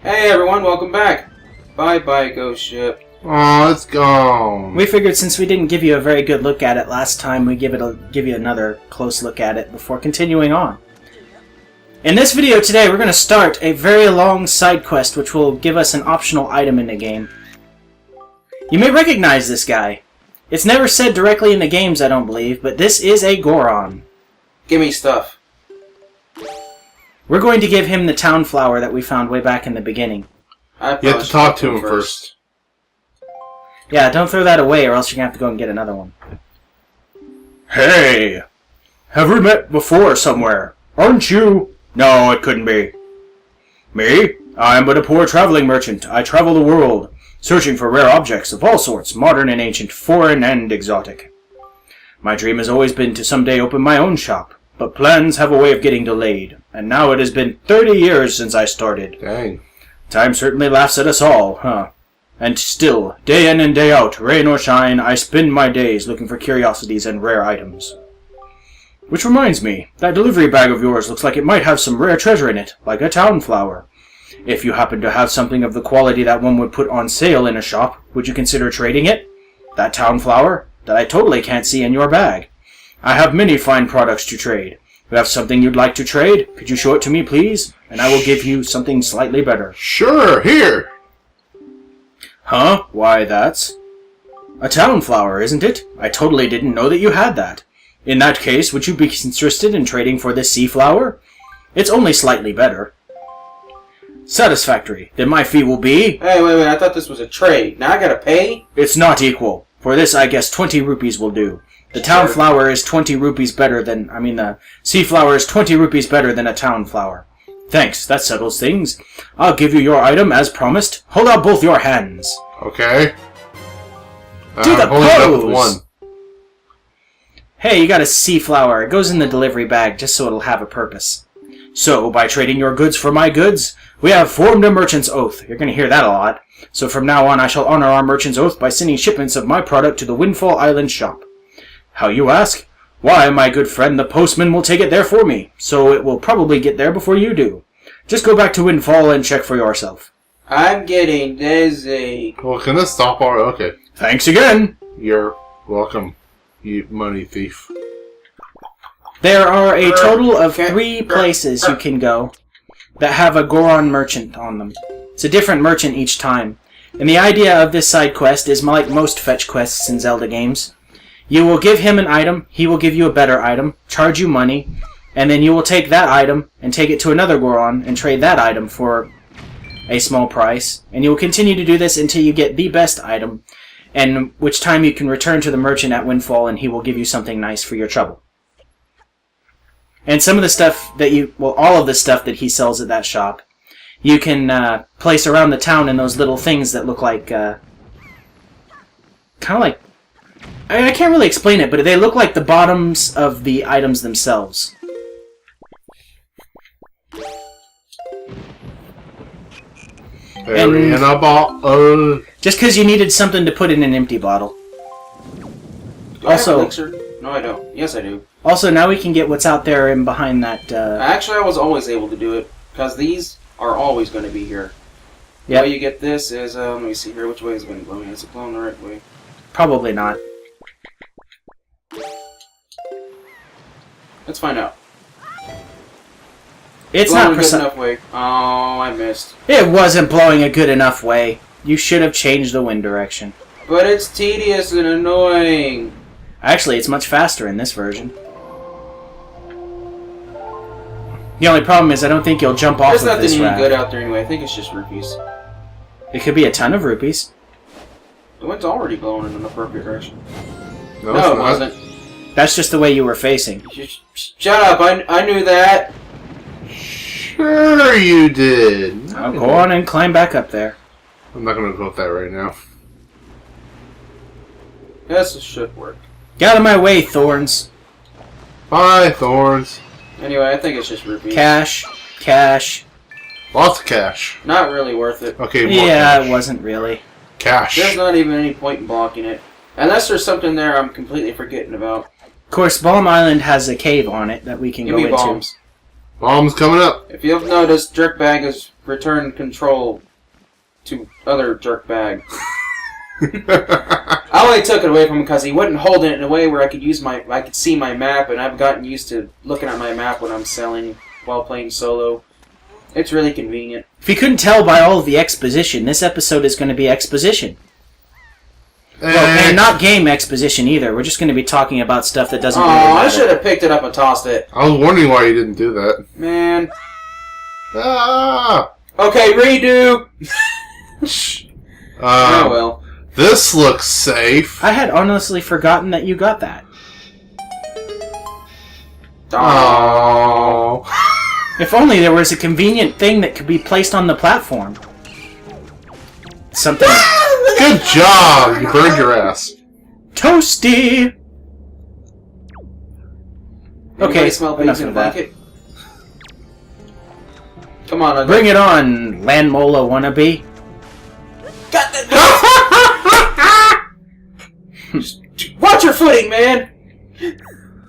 Hey everyone, welcome back. Bye-bye, ghost ship. Oh, it's gone. We figured since we didn't give you a very good look at it last time, we'd give you another close look at it before continuing on. In this video today, we're going to start a very long side quest which will give us an optional item in the game. You may recognize this guy. It's never said directly in the games, I don't believe, but this is a goron. Give me stuff. We're going to give him the town flower that we found way back in the beginning. You have to talk to him first. Yeah, don't throw that away or else you're going to have to go and get another one. Hey! Have we met before somewhere? Aren't you? No, it couldn't be. Me? I am but a poor traveling merchant. I travel the world, searching for rare objects of all sorts, modern and ancient, foreign and exotic. My dream has always been to someday open my own shop, but plans have a way of getting delayed, and now it has been 30 years since I started. Dang. Time certainly laughs at us all, huh? And still, day in and day out, rain or shine, I spend my days looking for curiosities and rare items. Which reminds me, that delivery bag of yours looks like it might have some rare treasure in it, like a town flower. If you happen to have something of the quality that one would put on sale in a shop, would you consider trading it? That town flower? That I totally can't see in your bag. I have many fine products to trade. You have something you'd like to trade? Could you show it to me, please? And I will give you something slightly better. Sure, here! Huh? Why, that's a town flower, isn't it? I totally didn't know that you had that. In that case, would you be interested in trading for this sea flower? It's only slightly better. Satisfactory. Then my fee will be... Hey, wait, I thought this was a trade. Now I gotta pay? It's not equal. For this, I guess 20 rupees will do. The town flower is 20 rupees better than... the sea flower is 20 rupees better than a town flower. Thanks, that settles things. I'll give you your item as promised. Hold out both your hands. Okay. Do the pose! pose! One. Hey, you got a sea flower. It goes in the delivery bag just so it'll have a purpose. So, by trading your goods for my goods, we have formed a merchant's oath. You're going to hear that a lot. So from now on, I shall honor our merchant's oath by sending shipments of my product to the Windfall Island shop. How, you ask? Why, my good friend, the postman will take it there for me, so it will probably get there before you do. Just go back to Windfall and check for yourself. I'm getting dizzy. Well, can this stop already? Okay. Thanks again. You're welcome, you money thief. There are a total of 3 places you can go that have a goron merchant on them. It's a different merchant each time. And the idea of this side quest is like most fetch quests in Zelda games. You will give him an item, he will give you a better item, charge you money, and then you will take that item and take it to another goron and trade that item for a small price. And you will continue to do this until you get the best item, and which time you can return to the merchant at Windfall and he will give you something nice for your trouble. And some of the stuff that all of the stuff that he sells at that shop, you can place around the town in those little things that look like, kind of like, I can't really explain it, but they look like the bottoms of the items themselves. In a bottle. Just because you needed something to put in an empty bottle. Do I have elixir? No, I don't. Yes, I do. Also, now we can get what's out there and behind that... Actually, I was always able to do it, because these are always going to be here. Yep. The way you get this is, let me see here, which way is it blowing? Is it blowing the right way? Probably not. Let's find out. It's blowing not a good enough way. Oh, I missed. It wasn't blowing a good enough way. You should have changed the wind direction. But it's tedious and annoying. Actually, it's much faster in this version. The only problem is I don't think you'll jump off of There's this nothing raft. even good out there anyway. I think it's just rupees. It could be a ton of rupees. The wind's already blowing in an appropriate direction. No, No, it's it not. wasn't. That's just the way you were facing. Shut up! I knew that. Sure you did. Now go on and climb back up there. I'm not going to go with that right now. Yes, it should work. Get out of my way, thorns. Bye, thorns. Anyway, I think it's just rupees. Cash. Cash. Lots of cash. Not really worth it. Okay, more Yeah, cash. it wasn't really. Cash. There's not even any point in blocking it. Unless there's something there I'm completely forgetting about. Of course, Balm Island has a cave on it that we can Give go me into. bombs. Bomb's coming up. If you've noticed, Jerkbag has returned control to other Jerkbag. I only took it away from him because he wouldn't hold it in a way where I could see my map, and I've gotten used to looking at my map when I'm selling while playing solo. It's really convenient. If you couldn't tell by all of the exposition, this episode is going to be exposition. Well, and not game exposition either. We're just going to be talking about stuff that doesn't really matter. I should have picked it up and tossed it. I was wondering why you didn't do that. Man. Ah! Okay, redo! Oh well. This looks safe. I had honestly forgotten that you got that. Oh. If only there was a convenient thing that could be placed on the platform. Something... Good job! You burned your ass. Toasty! Okay, Smell enough pigs in a of that. blanket? Come on, Ugly. Bring it on, Landmola wannabe. God, watch your footing, man!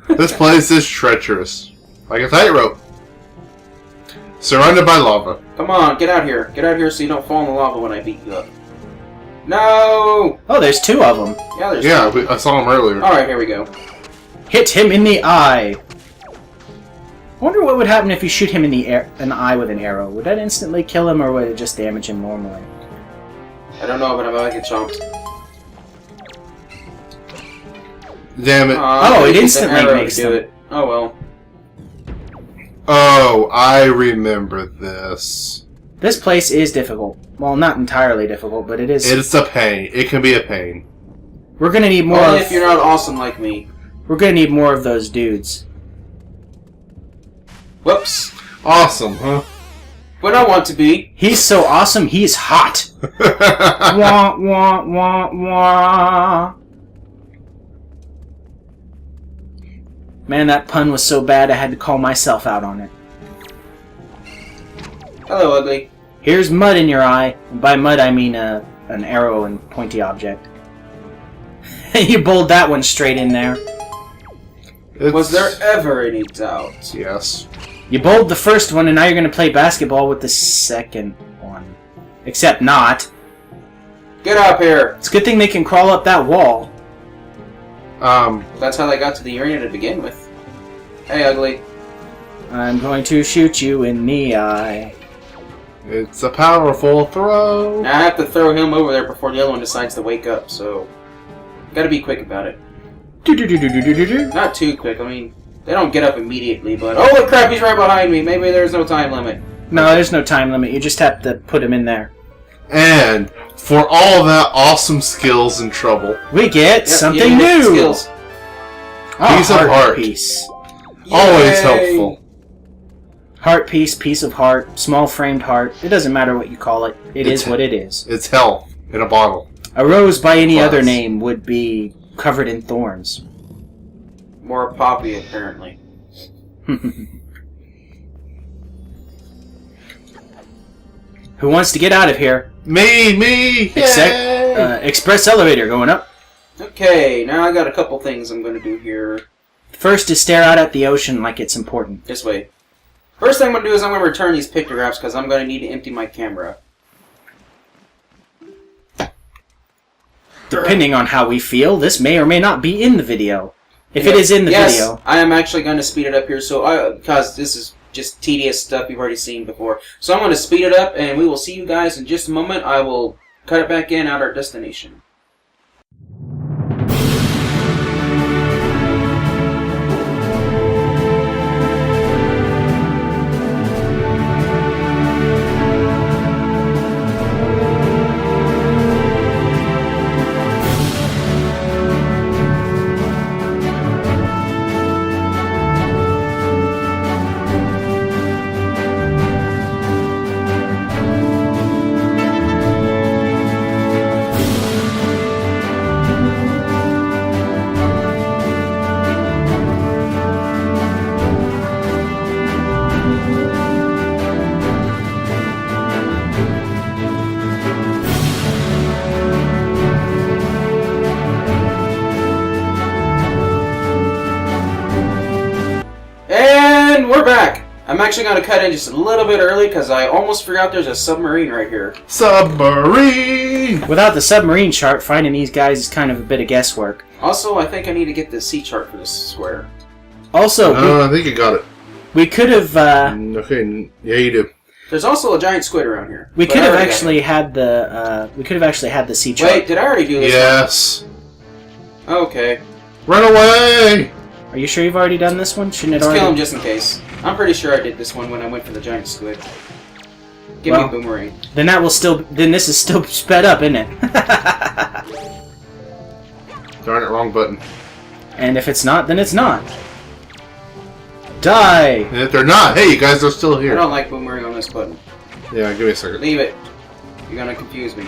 This place is treacherous. Like a tightrope. Surrounded by lava. Come on, get out here. Get out here so you don't fall in the lava when I beat you up. No! Oh, there's two of them. Yeah, there's Yeah, I saw him earlier. Alright, here we go. Hit him in the eye. I wonder what would happen if you shoot him in the eye with an arrow. Would that instantly kill him, or would it just damage him normally? I don't know, but I'm about to get chomped. Damn it. It instantly makes them. it. Oh well. Oh, I remember this. This place is difficult. Well, not entirely difficult, but it is. It's a pain. It can be a pain. We're gonna need more. Only if you're not awesome like me. We're gonna need more of those dudes. Whoops. Awesome, huh? But I want to be. He's so awesome. He's hot. Wah wah wah wah. Man, that pun was so bad I had to call myself out on it. Hello, Ugly. Here's mud in your eye. And by mud, I mean an arrow and pointy object. You bowled that one straight in there. Was there ever any doubt? Yes. You bowled the first one, and now you're going to play basketball with the second one. Except not. Get up here! It's a good thing they can crawl up that wall. That's how they got to the arena to begin with. Hey, Ugly. I'm going to shoot you in the eye. It's a powerful throw. Now I have to throw him over there before the other one decides to wake up, so... Gotta be quick about it. Not too quick, I mean... They don't get up immediately, but... Holy crap, he's right behind me! Maybe there's no time limit. No, there's no time limit. You just have to put him in there. And for all that awesome skills and trouble, We get Yep, something you get new! Skills. Oh, Piece of heart. piece. always Yay! helpful. Heart piece, piece of heart, small framed heart. It doesn't matter what you call it. It is what it is. It's health in a bottle. A rose by any Plus. other name would be covered in thorns. More poppy, apparently. Who wants to get out of here? Me! Express elevator going up. Okay, now I got a couple things I'm gonna do here. First is stare out at the ocean like it's important. This way. First thing I'm gonna do is I'm gonna return these pictographs because I'm gonna need to empty my camera. Depending on how we feel, this may or may not be in the video. If it is in the video. I am actually going to speed it up here, because this is just tedious stuff you've already seen before. So I'm going to speed it up, and we will see you guys in just a moment. I will cut it back in at our destination. I'm actually going to cut in just a little bit early because I almost forgot there's a submarine right here. Submarine! Without the submarine chart, finding these guys is kind of a bit of guesswork. Also, I think I need to get the sea chart for this square. Also, I think you got it. we could have. Okay, yeah, you do. There's also a giant squid around here. We but could I have already actually had the. We could have actually had the sea chart. Wait, did I already do this? Yes. one? Okay. Run away! Are you sure you've already done this one? Shouldn't it Let's already? kill him just in case. I'm pretty sure I did this one when I went for the giant squid. Give me a boomerang. Then that will still. Then this is still sped up, isn't it? Darn it, wrong button. And if it's not, then it's not. Die! And if they're not, hey, you guys are still I here. don't like boomerang on this button. Yeah, give me a second. Leave it. You're gonna confuse me.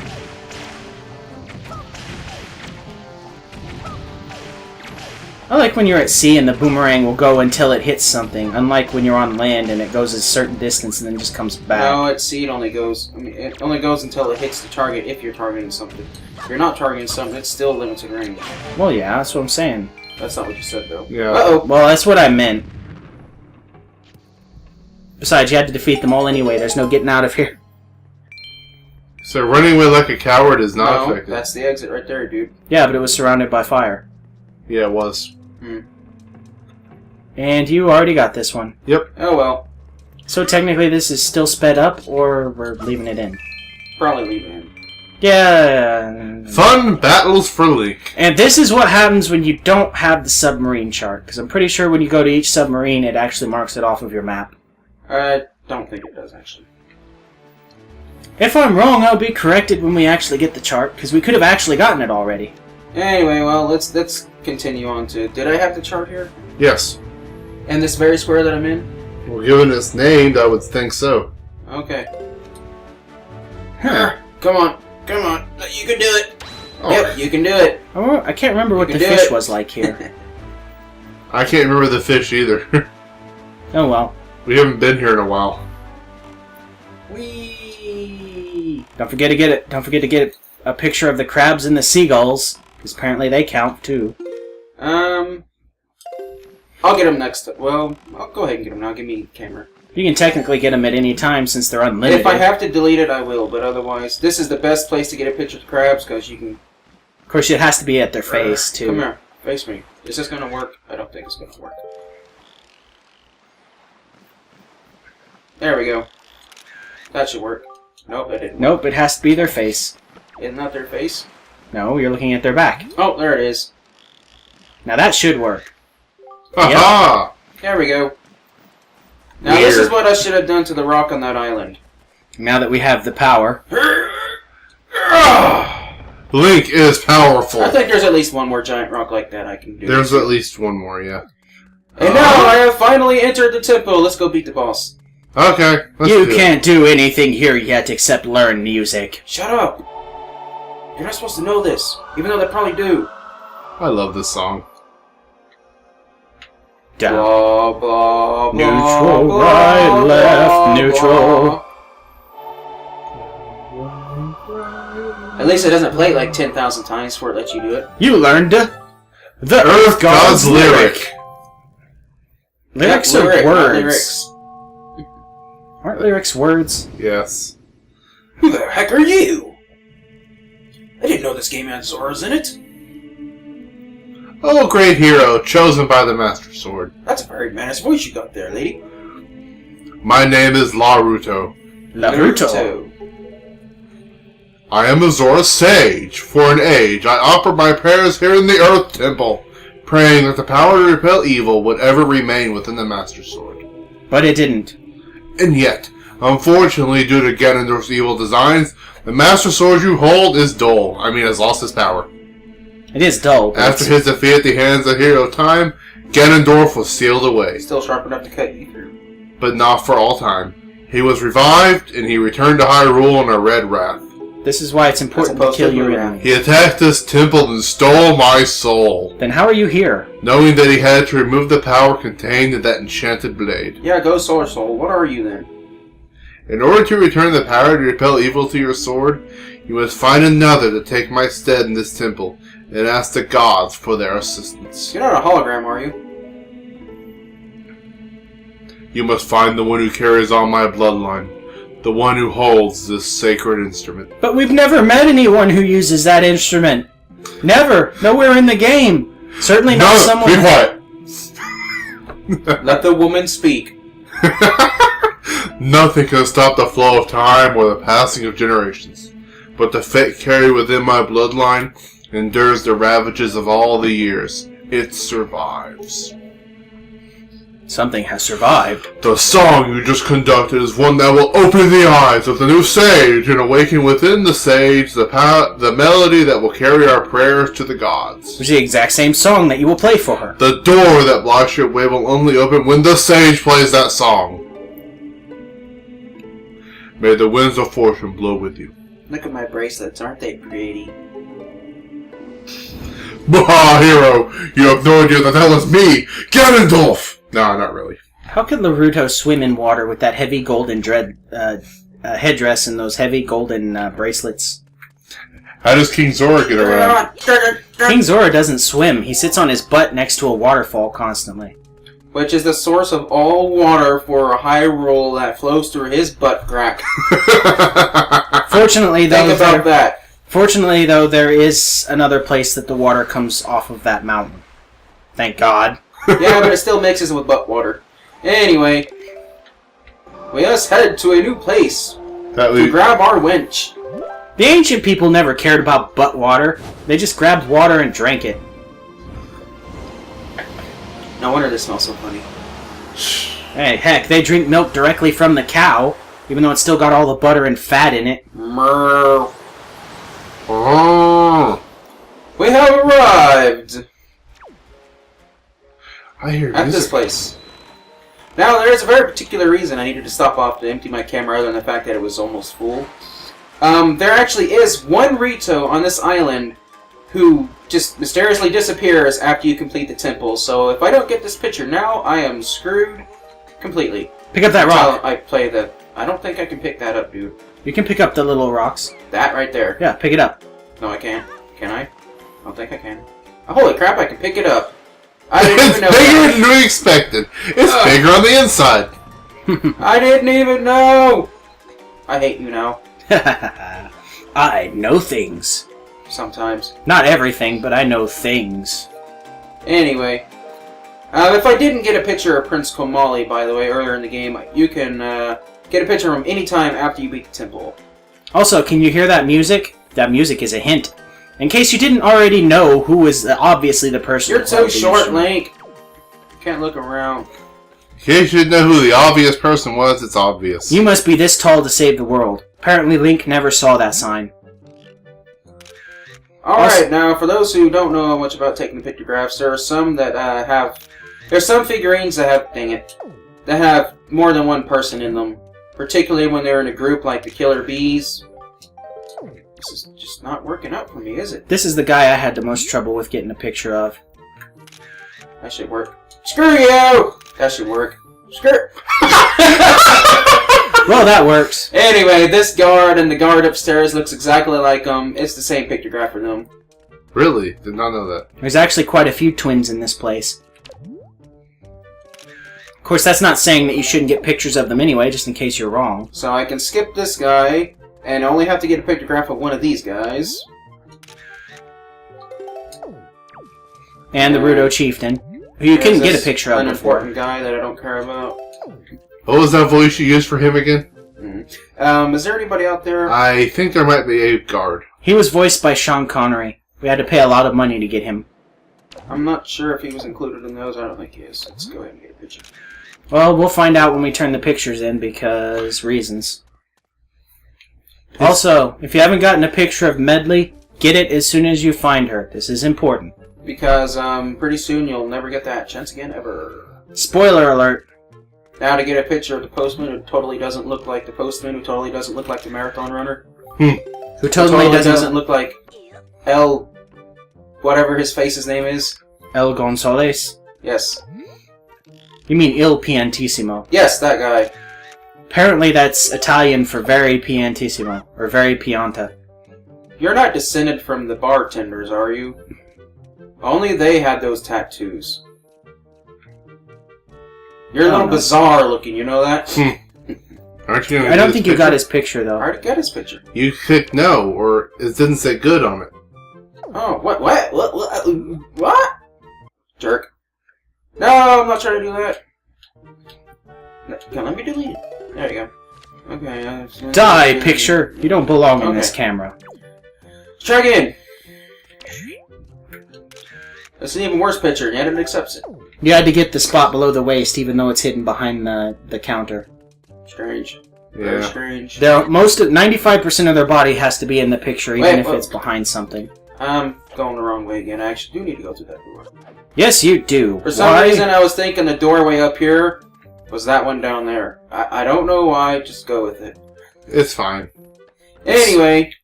I like when you're at sea and the boomerang will go until it hits something, unlike when you're on land and it goes a certain distance and then just comes back. No, at sea it only goes. I mean, it only goes until it hits the target if you're targeting something. If you're not targeting something, it's still limited range. Well, yeah, that's what I'm saying. That's not what you said, though. Yeah. Uh-oh. Well, that's what I meant. Besides, you had to defeat them all anyway. There's no getting out of here. So running away like a coward is not No, effective. that's the exit right there, dude. Yeah, but it was surrounded by fire. Yeah, it was. And you already got this one. Yep. Oh well. So technically this is still sped up, or we're leaving it in? Probably leave it in. Yeah. Fun battles for Link. And this is what happens when you don't have the submarine chart, because I'm pretty sure when you go to each submarine, it actually marks it off of your map. I don't think it does, actually. If I'm wrong, I'll be corrected when we actually get the chart, because we could have actually gotten it already. Anyway, well, let's continue on to... Did I have the chart here? Yes. And this very square that I'm in? Well, given it's named, I would think so. Okay. Come on. Come on. You can do it. Oh, Yep, you can do it. Oh, I can't remember what You the can do fish it. was like here. I can't remember the fish either. Oh well. We haven't been here in a while. Whee! Don't forget to get it. Don't forget to get a picture of the crabs and the seagulls, because apparently they count too. I'll get them next. Well, I'll go ahead and get them now. Give me the camera. You can technically get them at any time since they're unlimited. If I have to delete it, I will. But otherwise, this is the best place to get a picture of the crabs because you can. Of course, it has to be at their face too. Come here, face me. Is this gonna work? I don't think it's gonna work. There we go. That should work. Nope, that didn't. Nope, it has to be their face. Isn't that their face? No, you're looking at their back. Oh, there it is. Now that should work. Ha There we go. Now this is what I should have done to the rock on that island. Now that we have the power. Link is powerful. I think there's at least one more giant rock like that I can do. There's at least one more, yeah. And now I have finally entered the temple. Let's go beat the boss. Okay, let's You do it. can't do anything here yet except learn music. Shut up. You're not supposed to know this, even though they probably do. I love this song. Down. Blah, blah, blah, Neutral, blah, right, blah, left, blah. neutral. At least it doesn't play it like 10,000 times before it lets you do it. You learned the Earth God's Lyric. Lyrics Yeah, are lyric, not words. lyrics. Aren't lyrics words? Yes. Who the heck are you? I didn't know this game had Zoras in it. Oh, great hero, chosen by the Master Sword. That's a very menace voice you got there, lady. My name is Naruto. Naruto. I am a Zora sage. For an age, I offer my prayers here in the Earth Temple, praying that the power to repel evil would ever remain within the Master Sword. But it didn't. And yet, unfortunately, due to Ganondorf's evil designs, the Master Sword you hold is dull. I mean, has lost its power. It is dull. But After his defeat at the hands of Hero Time, Ganondorf was sealed away. Still sharp enough to cut you through. But not for all time. He was revived, and he returned to Hyrule on a red wrath. this is why it's important to opposed kill to your blue enemy. He attacked this temple and stole my soul, Then how are you here? knowing that he had to remove the power contained in that enchanted blade. Yeah, go Solar Soul. What are you then? In order to return the power to repel evil to your sword, you must find another to take my stead in this temple, and ask the gods for their assistance. You're not a hologram, are you? You must find the one who carries on my bloodline. The one who holds this sacred instrument. But we've never met anyone who uses that instrument. Never. Nowhere in the game. Certainly not someone... Be quiet. Let the woman speak. Nothing can stop the flow of time or the passing of generations. But the fate carried within my bloodline endures the ravages of all the years. It survives. Something has survived. The song you just conducted is one that will open the eyes of the new sage and awaken within the sage the melody that will carry our prayers to the gods. Which is the exact same song that you will play for her. The door that blocks your way will only open when the sage plays that song. May the winds of fortune blow with you. Look at my bracelets, aren't they pretty? Bah, hero! You have no idea that was me, Ganondorf! No, not really. How can Naruto swim in water with that heavy golden headdress and those heavy golden bracelets? How does King Zora get around? King Zora doesn't swim. He sits on his butt next to a waterfall constantly. Which is the source of all water for Hyrule that flows through his butt crack. Fortunately, though, there is another place that the water comes off of that mountain. Thank God. Yeah, but it still mixes with butt water. Anyway, we must head to a new place to grab our wench. The ancient people never cared about butt water. They just grabbed water and drank it. No wonder this smells so funny. Hey, heck, they drink milk directly from the cow, even though it's still got all the butter and fat in it. Murr. We have arrived I hear at this place. Now, there is a very particular reason I needed to stop off to empty my camera other than the fact that it was almost full. There actually is one Rito on this island who just mysteriously disappears after you complete the temple. So if I don't get this picture now, I am screwed completely. Pick up that rock. I don't think I can pick that up, dude. You can pick up the little rocks. That right there. Yeah, pick it up. No, I can't. Can I? I don't think I can. Oh, holy crap, I can pick it up. I didn't even know. It's bigger than we expected. It's bigger on the inside. I didn't even know. I hate you now. I know things. Sometimes. Not everything, but I know things. Anyway. If I didn't get a picture of Prince Komali, by the way, earlier in the game, you can get a picture of him anytime after you beat the temple. Also, can you hear that music? That music is a hint. In case you didn't already know who was obviously the person... You're too short, Link. Can't look around. In case you didn't know who the obvious person was, it's obvious. You must be this tall to save the world. Apparently Link never saw that sign. Alright, now, for those who don't know much about taking pictographs, there are some that there's some figurines that have... Dang it. That have more than one person in them. Particularly when they're in a group like the Killer Bees. This is just not working out for me, is it? This is the guy I had the most trouble with getting a picture of. That should work. Screw you! That should work. Screw... Well, that works. Anyway, this guard and the guard upstairs looks exactly like them. It's the same pictograph for them. Really? Did not know that. There's actually quite a few twins in this place. Of course, that's not saying that you shouldn't get pictures of them anyway, just in case you're wrong. So I can skip this guy, and only have to get a pictograph of one of these guys. And the Rudo Chieftain, who you couldn't get a picture of before. An important guy that I don't care about. What was that voice you used for him again? Is there anybody out there? I think there might be a guard. He was voiced by Sean Connery. We had to pay a lot of money to get him. I'm not sure if he was included in those. I don't think he is. Let's go ahead and get a picture. Well, we'll find out when we turn the pictures in, because reasons. Also, if you haven't gotten a picture of Medley, get it as soon as you find her. This is important. Because pretty soon you'll never get that chance again, ever. Spoiler alert. Now to get a picture of the postman who totally doesn't look like the postman, who totally doesn't look like the marathon runner. Who totally doesn't look like El... whatever his face's name is. El Gonzales? Yes. You mean Il Piantissimo. Yes, that guy. Apparently that's Italian for very piantissimo, or very pianta. You're not descended from the bartenders, are you? Only they had those tattoos. You're a little bizarre looking, you know that? Aren't you? I don't think you got his picture, though. I already got his picture. You clicked no, or it didn't say good on it. Oh, what? Jerk. No, I'm not trying to do that. Let me delete it. There you go. Okay. Die, picture! You don't belong in this camera. Let's try again. That's an even worse picture, yet it accepts it. You had to get the spot below the waist, even though it's hidden behind the counter. Strange. Yeah. Very strange. 95% of their body has to be in the picture, even if it's behind something. I'm going the wrong way again. I actually do need to go through that door. Yes, you do. For some reason, I was thinking the doorway up here was that one down there. I don't know why. Just go with it. It's fine. Anyway,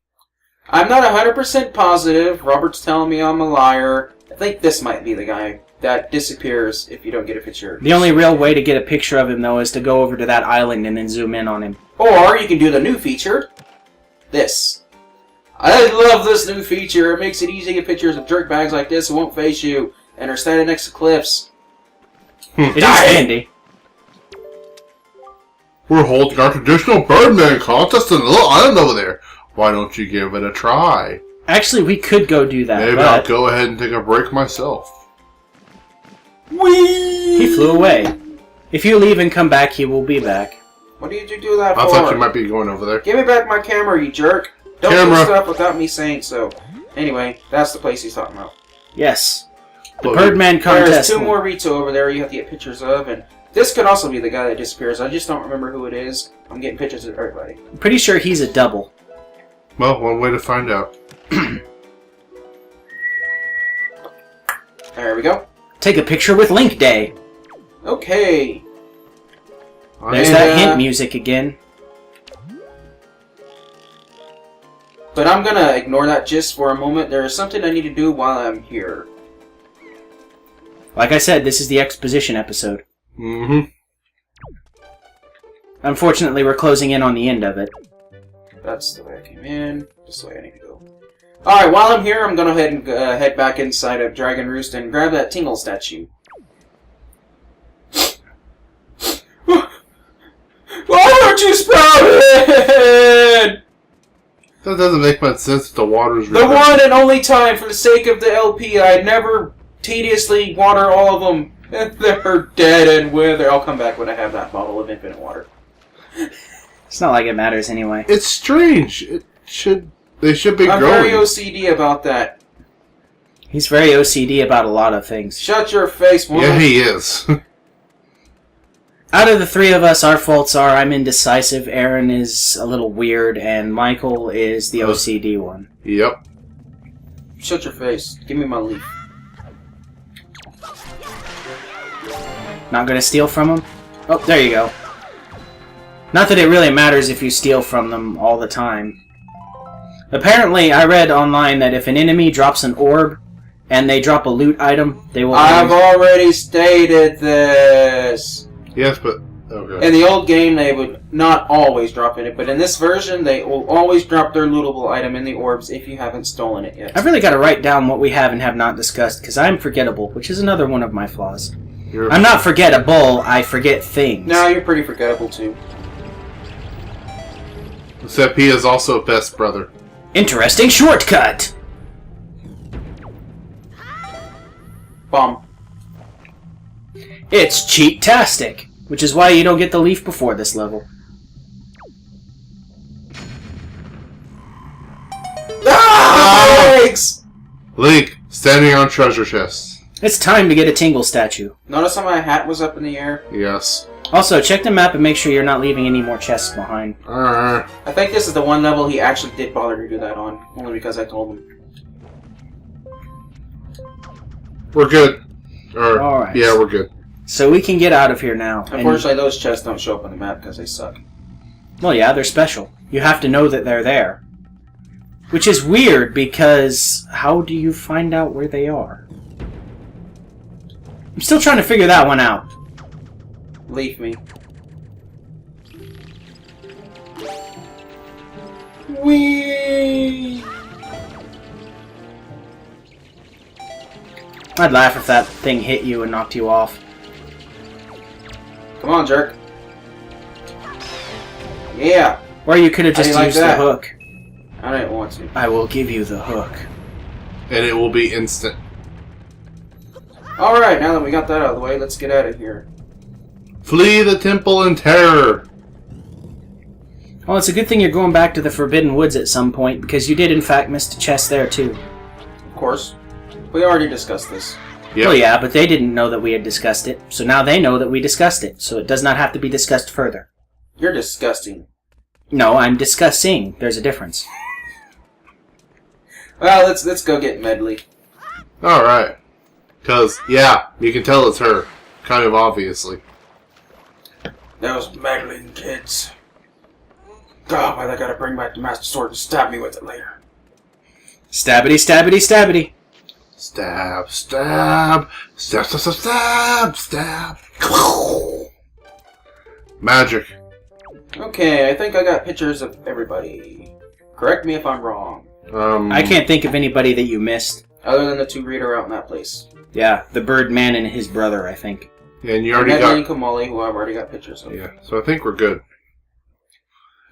I'm not 100% positive. Robert's telling me I'm a liar. I think this might be the guy that disappears if you don't get a picture. The only real way to get a picture of him, though, is to go over to that island and then zoom in on him. Or you can do the new feature. This. I love this new feature. It makes it easy to get pictures of jerk bags like this who won't face you and are standing next to cliffs. It is handy. We're holding our traditional Birdman contest in a little island over there. Why don't you give it a try? Actually, we could go do that. Maybe I'll go ahead and take a break myself. Whee! He flew away. If you leave and come back, he will be back. What did you do that for? I thought you might be going over there. Give me back my camera, you jerk. Don't do stuff without me saying so. Anyway, that's the place he's talking about. Yes. The Birdman contest. There's two more Rito over there you have to get pictures of, and this could also be the guy that disappears. I just don't remember who it is. I'm getting pictures of everybody. I'm pretty sure he's a double. Well, one way to find out. There we go. Take a picture with Link Day. Okay. There's that hint music again. But I'm gonna ignore that just for a moment. There is something I need to do while I'm here. Like I said, this is the exposition episode. Mm-hmm. Unfortunately, we're closing in on the end of it. That's the way I came in. This is the way I need to go. Alright, while I'm here, I'm gonna head back inside of Dragon Roost and grab that tingle statue. Why aren't you sprouted? That doesn't make much sense if the water's The one and only time, for the sake of the LP, I'd never tediously water all of them. They're dead and withered. I'll come back when I have that bottle of infinite water. It's not like it matters anyway. It's strange. They should be I'm growing. very OCD about that. He's very OCD about a lot of things. Shut your face, woman. Yeah, he is. Out of the three of us, our faults are I'm indecisive, Aaron is a little weird, and Michael is the OCD one. Yep. Shut your face. Give me my leaf. Not gonna steal from him? Oh, there you go. Not that it really matters if you steal from them all the time. Apparently, I read online that if an enemy drops an orb, and they drop a loot item, they will... I've already stated this. Yes, but... Okay. In the old game, they would not always drop in it, but in this version, they will always drop their lootable item in the orbs if you haven't stolen it yet. I've really got to write down what we have and have not discussed, because I'm forgettable, which is another one of my flaws. I'm not forgettable, I forget things. No, you're pretty forgettable, too. Except he is also a best brother. Interesting shortcut! Bomb. It's cheat-tastic, which is why you don't get the leaf before this level. Ah! Legs! Link, standing on treasure chests. It's time to get a tingle statue. Notice how my hat was up in the air? Yes. Also, check the map and make sure you're not leaving any more chests behind. I think this is the one level he actually did bother to do that on, only because I told him. We're good. Alright. Yeah, we're good. So we can get out of here now. Unfortunately, those chests don't show up on the map because they suck. Well, yeah, they're special. You have to know that they're there. Which is weird, because how do you find out where they are? I'm still trying to figure that one out. Leave me. Whee! I'd laugh if that thing hit you and knocked you off. Come on, jerk. Yeah. Or you could have just used the hook. I didn't want to. I will give you the hook. And it will be instant. Alright, now that we got that out of the way, let's get out of here. Flee the temple in terror. Well, it's a good thing you're going back to the Forbidden Woods at some point, because you did in fact miss the chest there too. Of course. We already discussed this. Yep. Well, yeah, but they didn't know that we had discussed it, so now they know that we discussed it, so it does not have to be discussed further. You're disgusting. No, I'm discussing. There's a difference. Well, let's go get Medley. Alright. Because, yeah, you can tell it's her. Kind of obviously. Those meddling kids. God, why they gotta bring back the Master Sword and stab me with it later? Stabbity, stabbity, stabbity. Stab, stab, stab, stab, stab, stab, stab. Magic. Okay, I think I got pictures of everybody. Correct me if I'm wrong. I can't think of anybody that you missed. Other than the two reader out in that place. Yeah, the Birdman and his brother, I think. Yeah, and you already Medley got... and Kamali, who I've already got pictures of. Yeah, so I think we're good.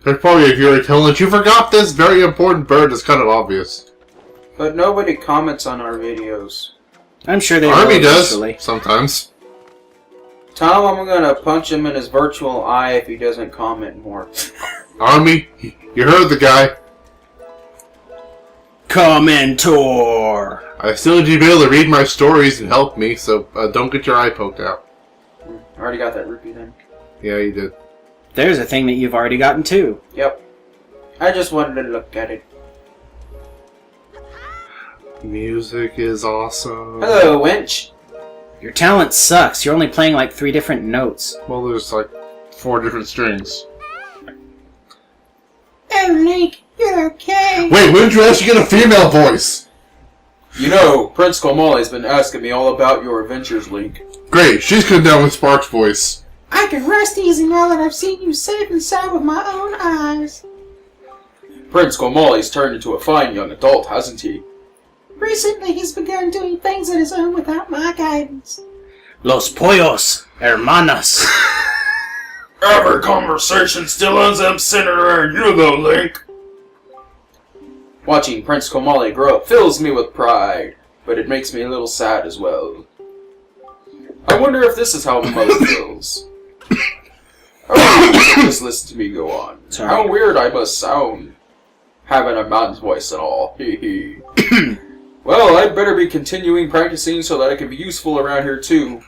There's probably a viewer telling that you forgot this very important bird. It's kind of obvious. But nobody comments on our videos. I'm sure they Army will does, eventually. sometimes. Tell him I'm gonna punch him in his virtual eye if he doesn't comment more. Army, you heard the guy. Commentor! I still need you to be able to read my stories and help me, so don't get your eye poked out. I already got that rupee then. Yeah, you did. There's a thing that you've already gotten too. Yep. I just wanted to look at it. Music is awesome. Hello, wench. Your talent sucks. You're only playing like 3 different notes. Well, there's like 4 different strings. Oh, Link, you're okay. Wait, when did you actually get a female voice? You know, Prince Komali's been asking me all about your adventures, Link. Great, she's come down with Spark's voice. I can rest easy now that I've seen you safe and sound with my own eyes. Prince Komali's turned into a fine young adult, hasn't he? Recently, he's begun doing things on his own without my guidance. Los pollos, hermanas. Every conversation still ends up centered around you, though, Link. Watching Prince Komali grow up fills me with pride, but it makes me a little sad as well. I wonder if this is how a mother feels. Oh, just listen to me go on. Sorry. How weird I must sound, having a man's voice and all. Hee hee. Well, I'd better be continuing practicing so that I can be useful around here too.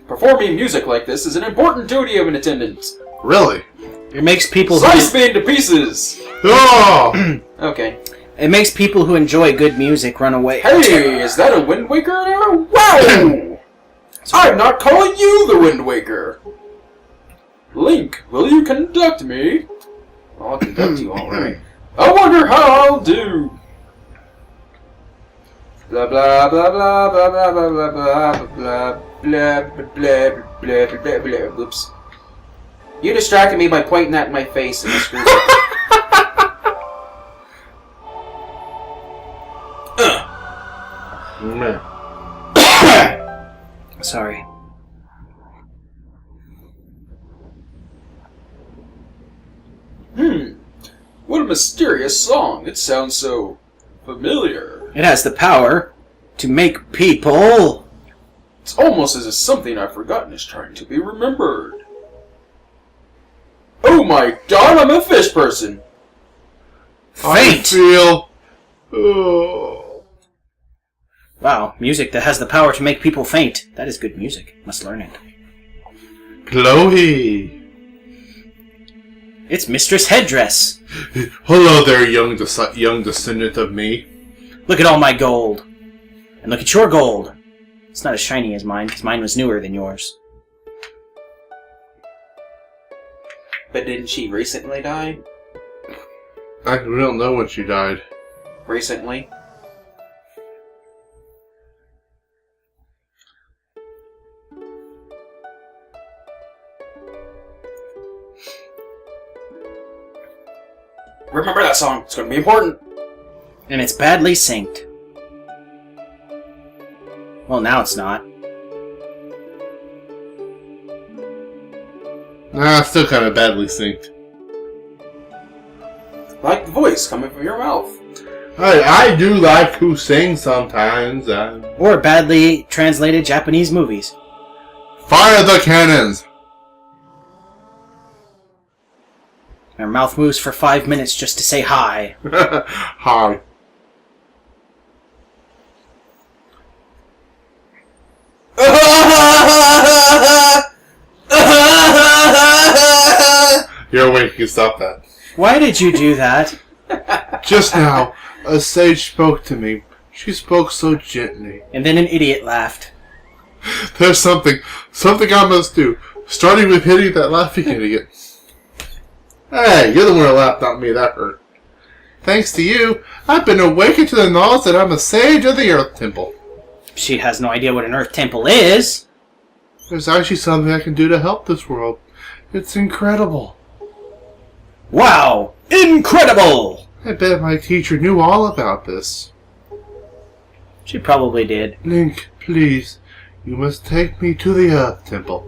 Performing music like this is an important duty of an attendant. Really? It makes people Slice me into pieces! Oh! Okay. It makes people who enjoy good music run away. Hey, is that a Wind Waker? Wow! I'm not calling you the Wind Waker! Link, will you conduct me? I'll conduct you, alright. I wonder how I'll do! Blah blah blah blah blah blah blah blah blah blah blah blah blah blah blah. Oops. You distracted me by pointing that in my face and I screwed up. Sorry. What a mysterious song. It sounds so familiar. It has the power to make people... It's almost as if something I've forgotten is trying to be remembered. Oh my god, I'm a fish person! I faint! feel... Oh. Wow, music that has the power to make people faint. That is good music. Must learn it. Chloe. It's Mistress Headdress. Hello there, young descendant of me. Look at all my gold. And look at your gold. It's not as shiny as mine, because mine was newer than yours. But didn't she recently die? We don't know when she died. Recently? Remember that song. It's going to be important. And it's badly synced. Well, now it's not. Still kind of badly synced. Like the voice coming from your mouth. I do like to sing sometimes. Or badly translated Japanese movies. Fire the cannons! Her mouth moves for 5 minutes just to say hi. Hi. You're awake, you stop that. Why did you do that? Just now, a sage spoke to me. She spoke so gently. And then an idiot laughed. There's something I must do. Starting with hitting that laughing idiot. Hey, you're the one who laughed, not me. That hurt. Thanks to you, I've been awakened to the knowledge that I'm a sage of the Earth Temple. She has no idea what an Earth Temple is. There's actually something I can do to help this world. It's incredible. Wow! Incredible! I bet my teacher knew all about this. She probably did. Link, please, you must take me to the Earth Temple.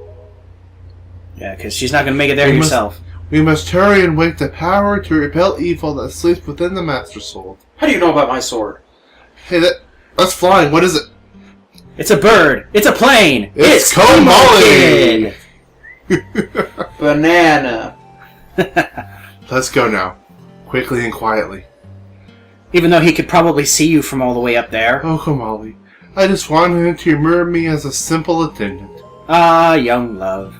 Yeah, because she's not going to make it there herself. We must hurry and wake the power to repel evil that sleeps within the Master Soul. How do you know about my sword? Hey, that's flying. What is it? It's a bird. It's a plane. It's Komali! Banana. Let's go now. Quickly and quietly. Even though he could probably see you from all the way up there. Oh, Komali. I just wanted him to remember me as a simple attendant. Ah, young love.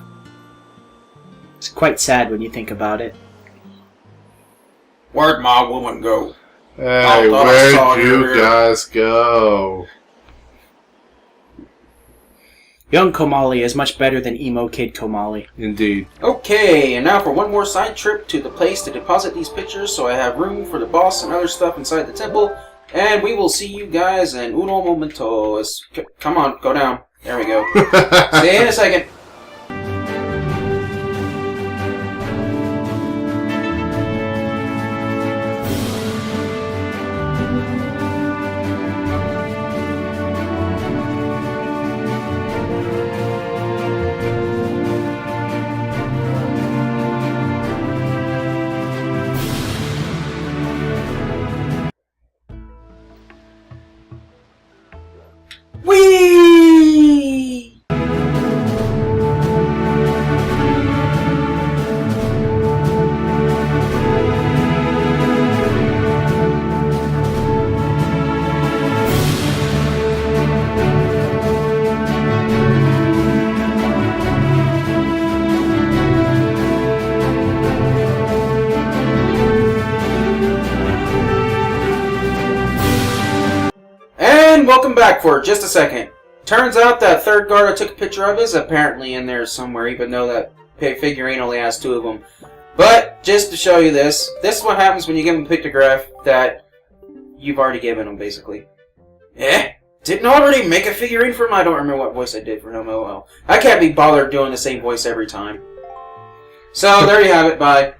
It's quite sad when you think about it. Where'd my woman go? Hey, where'd you guys go? Young Komali is much better than emo kid Komali. Indeed. Okay, and now for one more side trip to the place to deposit these pictures so I have room for the boss and other stuff inside the temple. And we will see you guys in uno momento. Come on, go down. There we go. See you in a second. Whee! And welcome back for just a second. Turns out that third guard I took a picture of is apparently in there somewhere, even though that figurine only has 2 of them. But, just to show you this is what happens when you give them a pictograph that you've already given them, basically. Didn't I already make a figurine for him? I don't remember what voice I did for him. Oh well. I can't be bothered doing the same voice every time. So, there you have it. Bye.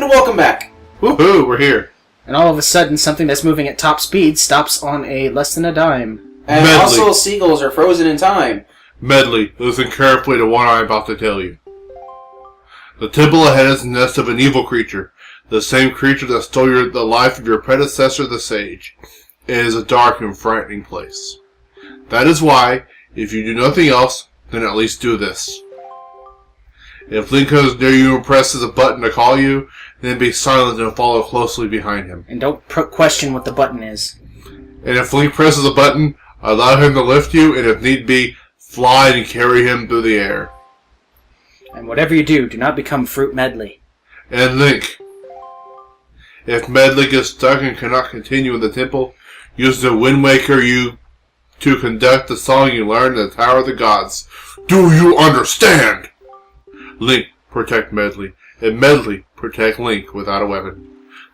Welcome back. Woohoo, we're here. And all of a sudden, something that's moving at top speed stops on a less than a dime. And Medley. also, seagulls are frozen in time. Medley, listen carefully to what I'm about to tell you. The temple ahead is the nest of an evil creature. The same creature that stole the life of your predecessor, the sage. It is a dark and frightening place. That is why, if you do nothing else, then at least do this. If Link comes near you and presses a button to call you, then be silent and follow closely behind him. And don't question what the button is. And if Link presses a button, allow him to lift you, and if need be, fly and carry him through the air. And whatever you do, do not become Fruit Medley. And Link, if Medley gets stuck and cannot continue in the temple, use the Wind Waker to conduct the song you learned in the Tower of the Gods. Do you understand? Link, protect Medley, and Medley, protect Link without a weapon.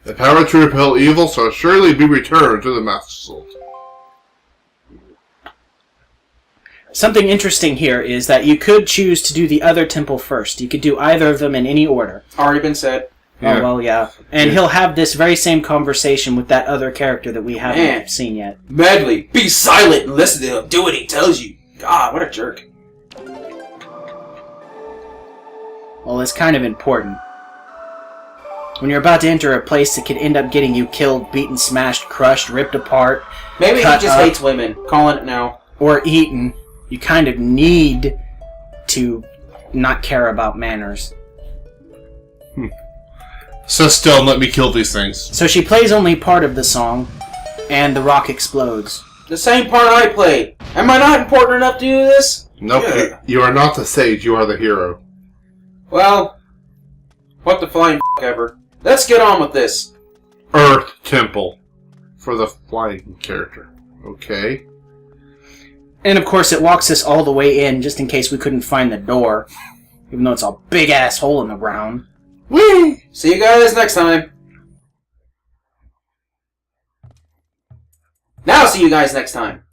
The power to repel evil shall surely be returned to the Master Soul. Something interesting here is that you could choose to do the other temple first. You could do either of them in any order. Already been said. Yeah. Oh, well, yeah. And he'll have this very same conversation with that other character that we haven't seen yet. Medley, be silent and listen to him. Do what he tells you. God, what a jerk. Well, it's kind of important. When you're about to enter a place that could end up getting you killed, beaten, smashed, crushed, ripped apart, Maybe he cut just up, hates women. Calling it now. or eaten, you kind of need to not care about manners. Sit still and let me kill these things. So she plays only part of the song, and the rock explodes. The same part I played. Am I not important enough to do this? Nope, Yeah. you are not the sage, you are the hero. Well, what the flying ever. Let's get on with this. Earth Temple. For the flying character. Okay. And of course it walks us all the way in, just in case we couldn't find the door. Even though it's a big-ass hole in the ground. Whee! See you guys next time. Now see you guys next time.